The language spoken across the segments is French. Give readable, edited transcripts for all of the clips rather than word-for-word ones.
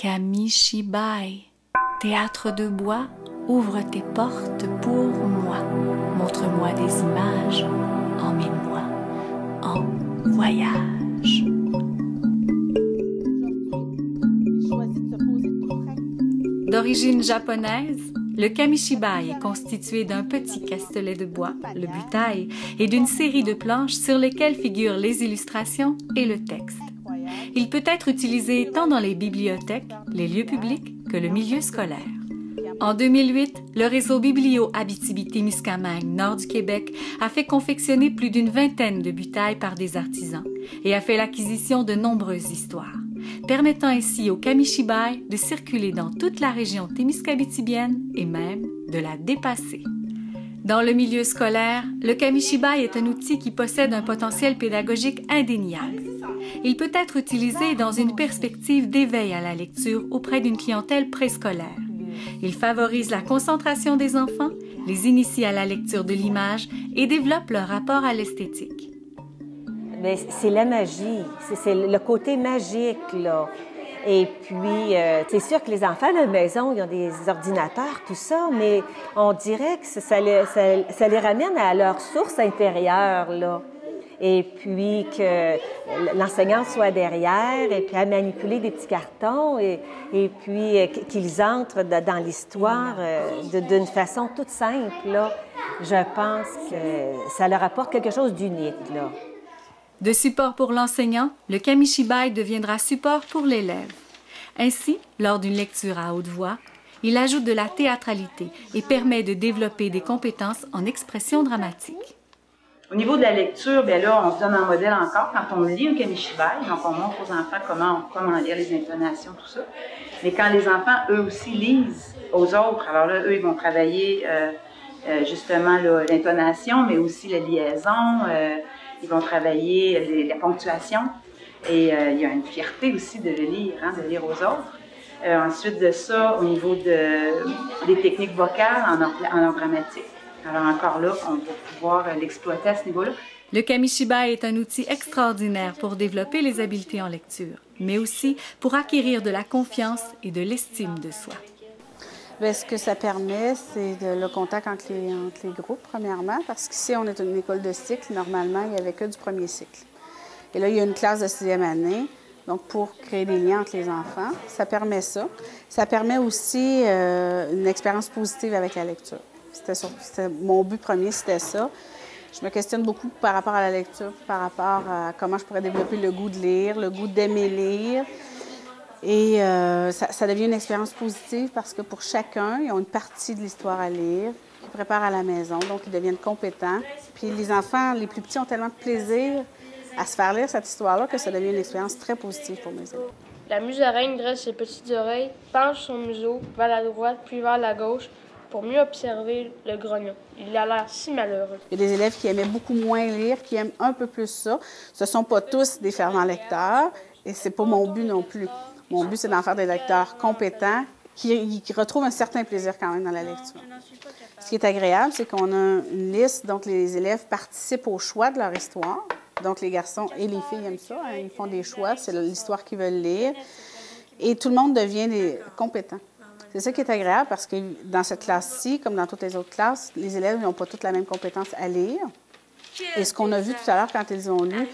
Kamishibai, théâtre de bois, ouvre tes portes pour moi. Montre-moi des images, emmène-moi en voyage. D'origine japonaise, le kamishibai est constitué d'un petit castelet de bois, le butai, et d'une série de planches sur lesquelles figurent les illustrations et le texte. Il peut être utilisé tant dans les bibliothèques, les lieux publics que le milieu scolaire. En 2008, le réseau Biblio Abitibi-Témiscamingue, nord du Québec, a fait confectionner plus d'une vingtaine de butailles par des artisans et a fait l'acquisition de nombreuses histoires, permettant ainsi au kamishibai de circuler dans toute la région témiscabitibienne et même de la dépasser. Dans le milieu scolaire, le kamishibai est un outil qui possède un potentiel pédagogique indéniable. Il peut être utilisé dans une perspective d'éveil à la lecture auprès d'une clientèle préscolaire. Il favorise la concentration des enfants, les initie à la lecture de l'image et développe leur rapport à l'esthétique. Mais c'est la magie, c'est le côté magique, là. Et puis, c'est sûr que les enfants à la maison, ils ont des ordinateurs, tout ça, mais on dirait que ça les ramène à leur source intérieure, là. Et puis que l'enseignant soit derrière, et puis à manipuler des petits cartons, et puis qu'ils entrent dans l'histoire d'une façon toute simple, là. Je pense que ça leur apporte quelque chose d'unique, là. De support pour l'enseignant, le kamishibai deviendra support pour l'élève. Ainsi, lors d'une lecture à haute voix, il ajoute de la théâtralité et permet de développer des compétences en expression dramatique. Au niveau de la lecture, bien là, on se donne un modèle encore quand on lit un kamishibai, donc on montre aux enfants comment lire les intonations, tout ça. Mais quand les enfants, eux aussi, lisent aux autres, alors là, eux, ils vont travailler justement l'intonation, mais aussi la liaison, ils vont travailler la ponctuation. Et il y a une fierté aussi de le lire, de lire aux autres. Ensuite de ça, au niveau des techniques vocales en art dramatique. Alors encore là, on va pouvoir l'exploiter à ce niveau-là. Le kamishibai est un outil extraordinaire pour développer les habiletés en lecture, mais aussi pour acquérir de la confiance et de l'estime de soi. Bien, ce que ça permet, c'est le contact entre les groupes, premièrement, parce qu'ici, on est une école de cycle. Normalement, il n'y avait que du premier cycle. Et là, il y a une classe de 6e année, donc pour créer des liens entre les enfants. Ça permet ça. Ça permet aussi une expérience positive avec la lecture. Mon but premier, c'était ça. Je me questionne beaucoup par rapport à la lecture, par rapport à comment je pourrais développer le goût de lire, le goût d'aimer lire. Et ça devient une expérience positive parce que pour chacun, ils ont une partie de l'histoire à lire, qu'ils préparent à la maison, donc ils deviennent compétents. Puis les enfants, les plus petits, ont tellement de plaisir à se faire lire cette histoire-là que ça devient une expérience très positive pour mes élèves. La musaraigne dresse ses petites oreilles, penche son museau vers la droite puis vers la gauche pour mieux observer le grognon. Il a l'air si malheureux. Il y a des élèves qui aimaient beaucoup moins lire, qui aiment un peu plus ça. Ce ne sont pas tous des fervents lecteurs et ce n'est pas mon but non plus. Mon but, c'est d'en faire des lecteurs compétents qui retrouvent un certain plaisir quand même dans la lecture. Ce qui est agréable, c'est qu'on a une liste, donc les élèves participent au choix de leur histoire. Donc, les garçons et les filles aiment ça. Ils font des choix, c'est l'histoire qu'ils veulent lire. Et tout le monde devient compétent. C'est ça qui est agréable parce que dans cette classe-ci, comme dans toutes les autres classes, les élèves n'ont pas toutes la même compétence à lire. Et ce qu'on a vu tout à l'heure quand ils ont lu,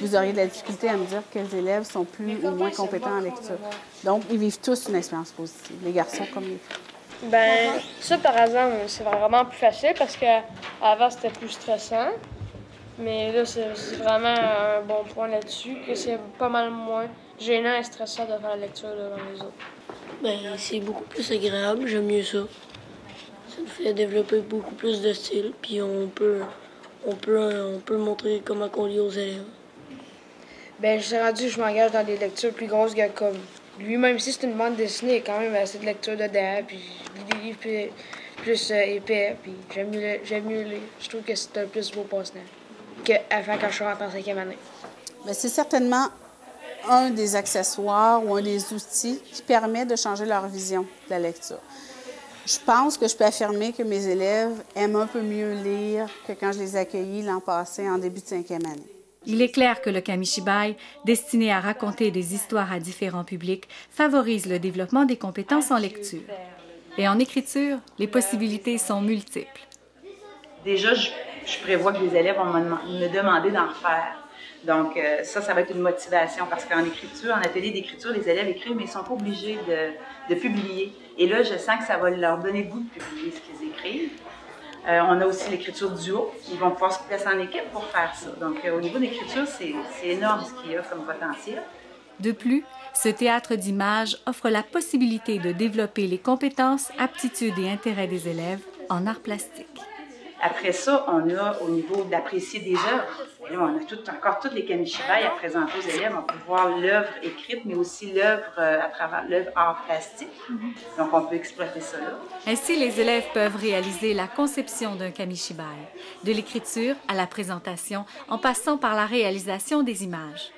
vous auriez de la difficulté à me dire quels élèves sont plus ou moins compétents en lecture. Donc, ils vivent tous une expérience positive, les garçons comme les filles. Bien, ça, par exemple, c'est vraiment plus facile parce qu'avant, c'était plus stressant. Mais là, c'est vraiment un bon point là-dessus, que c'est pas mal moins gênant et stressant de faire la lecture devant les autres. Bien, c'est beaucoup plus agréable, j'aime mieux ça. Ça nous fait développer beaucoup plus de style, puis on peut montrer comment on lit aux élèves. Bien, je suis rendu, je m'engage dans des lectures plus grosses que comme lui-même. Si c'est une bande dessinée, il y a quand même assez de lecture dedans, puis je lis des livres plus épais, puis j'aime mieux lire. Je trouve que c'est un plus beau passe-temps qu'avant quand je suis rentrée en 5e année. Bien, c'est certainement un des accessoires ou un des outils qui permet de changer leur vision de la lecture. Je pense que je peux affirmer que mes élèves aiment un peu mieux lire que quand je les ai accueillis l'an passé en début de 5e année. Il est clair que le kamishibai, destiné à raconter des histoires à différents publics, favorise le développement des compétences en lecture. Et en écriture, les possibilités sont multiples. Déjà, je prévois que les élèves vont me demander d'en refaire. Donc, ça va être une motivation parce qu'en écriture, en atelier d'écriture, les élèves écrivent, mais ils ne sont pas obligés de publier. Et là, je sens que ça va leur donner le goût de publier ce qu'ils écrivent. On a aussi l'écriture duo. Ils vont pouvoir se placer en équipe pour faire ça. Donc, au niveau de l'écriture, c'est énorme ce qu'il y a comme potentiel. De plus, ce théâtre d'image offre la possibilité de développer les compétences, aptitudes et intérêts des élèves en arts plastiques. Après ça, on a au niveau d'apprécier des œuvres. Là, on a encore toutes les kamishibai à présenter aux élèves. On peut voir l'œuvre écrite, mais aussi l'œuvre à travers l'œuvre art plastique. Donc, on peut exploiter ça là. Ainsi, les élèves peuvent réaliser la conception d'un kamishibai, de l'écriture à la présentation, en passant par la réalisation des images.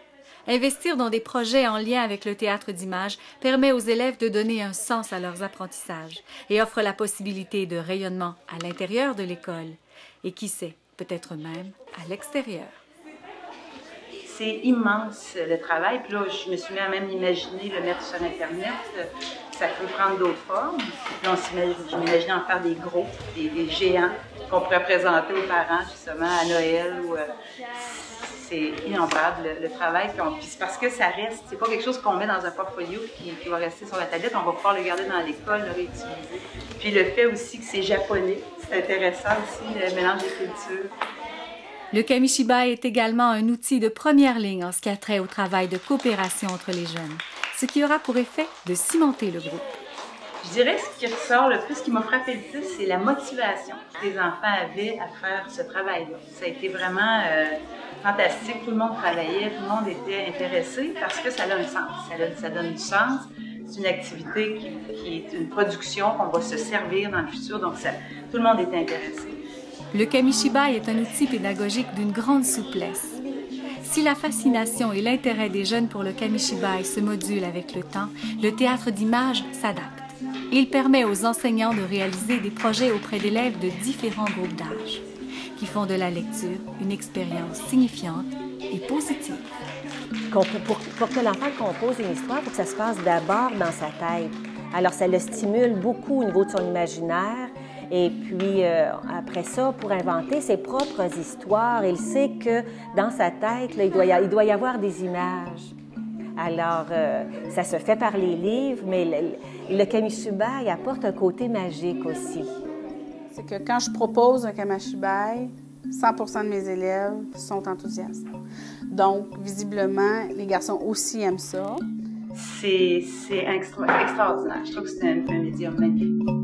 Investir dans des projets en lien avec le théâtre d'image permet aux élèves de donner un sens à leurs apprentissages et offre la possibilité de rayonnement à l'intérieur de l'école et qui sait, peut-être même à l'extérieur. C'est immense le travail. Puis là, je me suis mis à même imaginer le mettre sur Internet. Ça peut prendre d'autres formes. Là, je m'imaginais en faire des gros, des géants qu'on pourrait présenter aux parents justement à Noël ou c'est innombrable le travail. Puis c'est parce que ça reste, c'est pas quelque chose qu'on met dans un portfolio qui va rester sur la tablette. On va pouvoir le garder dans l'école, le réutiliser. Puis le fait aussi que c'est japonais, c'est intéressant aussi, le mélange des cultures. Le kamishibai est également un outil de première ligne en ce qui a trait au travail de coopération entre les jeunes, ce qui aura pour effet de cimenter le groupe. Je dirais que ce qui ressort le plus, ce qui m'a frappé le plus, c'est la motivation que les enfants avaient à faire ce travail-là. Ça a été vraiment fantastique. Tout le monde travaillait, tout le monde était intéressé parce que ça a un sens. Ça donne du sens. C'est une activité qui est une production qu'on va se servir dans le futur. Donc, tout le monde était intéressé. Le kamishibai est un outil pédagogique d'une grande souplesse. Si la fascination et l'intérêt des jeunes pour le kamishibai se modulent avec le temps, le théâtre d'image s'adapte. Il permet aux enseignants de réaliser des projets auprès d'élèves de différents groupes d'âge, qui font de la lecture une expérience signifiante et positive. Pour que l'enfant compose une histoire, il faut que ça se passe d'abord dans sa tête. Alors, ça le stimule beaucoup au niveau de son imaginaire. Et puis, après ça, pour inventer ses propres histoires, il sait que dans sa tête, là, il doit y avoir des images. Alors, ça se fait par les livres, mais le kamishibai apporte un côté magique aussi. C'est que quand je propose un kamishibai, 100% de mes élèves sont enthousiastes. Donc, visiblement, les garçons aussi aiment ça. C'est extraordinaire. Je trouve que c'est un médium magnifique.